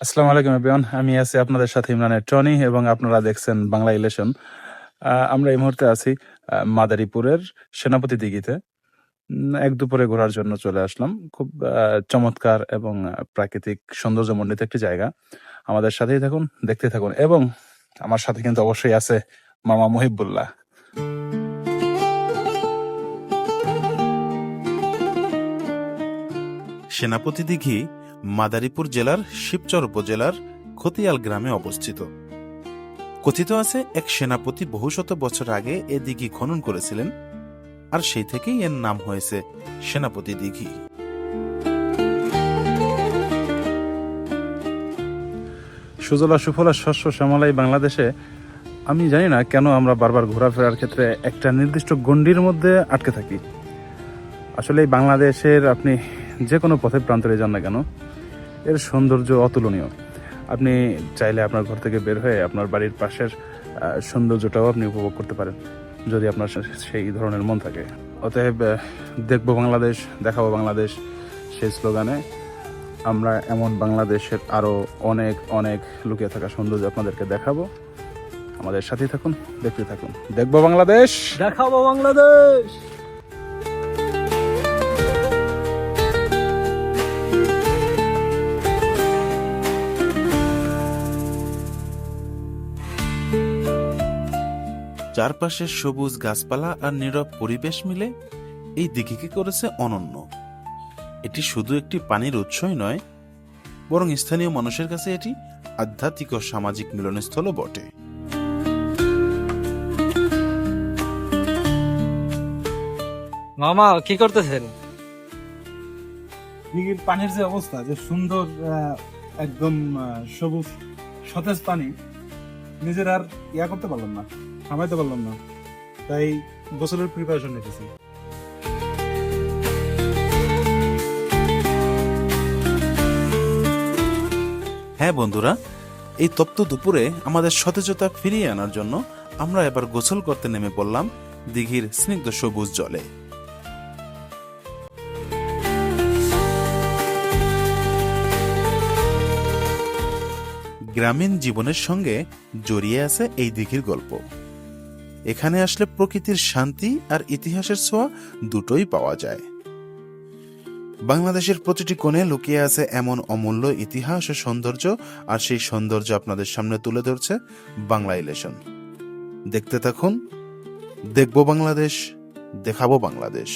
আসসালামু আলাইকুম এভরিওয়ান। আমি আছি আপনাদের সাথে ইমরানের টনি এবং আপনারা দেখছেন বাংলা ইলেশন। আমরা এই মুহূর্তে আছি মাদারীপুরের সেনাপতি দিঘিতে। এক দুপুরে ঘোরার জন্য চলে আসলাম। খুব চমৎকার এবং প্রাকৃতিক সৌন্দর্যমণ্ডিত একটি জায়গা। আমাদের সাথেই থাকুন, দেখতে থাকুন এবং আমার সাথে কিন্তু অবশ্যই আছে মামা মুহিবুল্লাহ। সেনাপতি দিঘি মাদারীপুর জেলার শিবচর উপজেলার খতিয়াল গ্রামে অবস্থিত। কথিত আছে এক সেনাপতি বহু শত বছর আগে এ দিঘি খনন করেছিলেন, আর সেই থেকেই এর নাম হয়েছে সেনাপতি দিঘি। সুজলা সুফলা শস্য শ্যামলাই বাংলাদেশে আমি জানি না কেন আমরা বারবার ঘোরাফেরার ক্ষেত্রে একটা নির্দিষ্ট গণ্ডির মধ্যে আটকে থাকি। আসলে এই বাংলাদেশের আপনি যে কোনো পথে প্রান্তরে যান না কেন, এর সৌন্দর্য অতুলনীয়। আপনি চাইলে আপনার ঘর থেকে বের হয়ে আপনার বাড়ির পাশের সৌন্দর্যটাও আপনি উপভোগ করতে পারেন, যদি আপনার সেই ধরনের মন থাকে। অতএব দেখবো বাংলাদেশ, দেখাবো বাংলাদেশ, সেই স্লোগানে আমরা এমন বাংলাদেশের আরও অনেক অনেক লুকিয়ে থাকা সৌন্দর্য আপনাদেরকে দেখাবো। আমাদের সাথেই থাকুন, দেখতে থাকুন। দেখবো বাংলাদেশ, দেখাবো বাংলাদেশ। চারপাশের সবুজ গাছপালা আর নীরব পরিবেশ মিলে এই দিঘিকে করেছে অনন্য। এটি শুধু একটি পানির উৎসই নয়, বরং স্থানীয় মানুষের কাছে এটি আধ্যাত্মিক ও সামাজিক মিলনস্থলও বটে। মামা কি করতেছেন? দিঘির পানির যে অবস্থা, যে সুন্দর একদম সবুজ সতেজ পানি, নিজের আর করতে পারলাম না, সামাইতে পারলাম না, তাই গোসলের প্রিপারেশন নিতেছি। হ্যাঁ বন্ধুরা, এই তপ্ত দুপুরে আমাদের সতেজতা ফিরিয়ে আনার জন্য আমরা এবার গোসল করতে নেমে পড়লাম দিঘির স্নিগ্ধ সবুজ জলে। গ্রামীণ জীবনের সঙ্গে জড়িয়ে আছে এই দিঘির গল্প। এখানে আসলে প্রকৃতির শান্তি আর ইতিহাসের ছোঁয়া দুটোই পাওয়া যায়। বাংলাদেশের প্রতিটি কোণে লুকিয়ে আছে এমন অমূল্য ইতিহাস ও সৌন্দর্য, আর সেই সৌন্দর্য আপনাদের সামনে তুলে ধরছে বাংলা ইলেশন। দেখতে থাকুন, দেখবো বাংলাদেশ, দেখাবো বাংলাদেশ।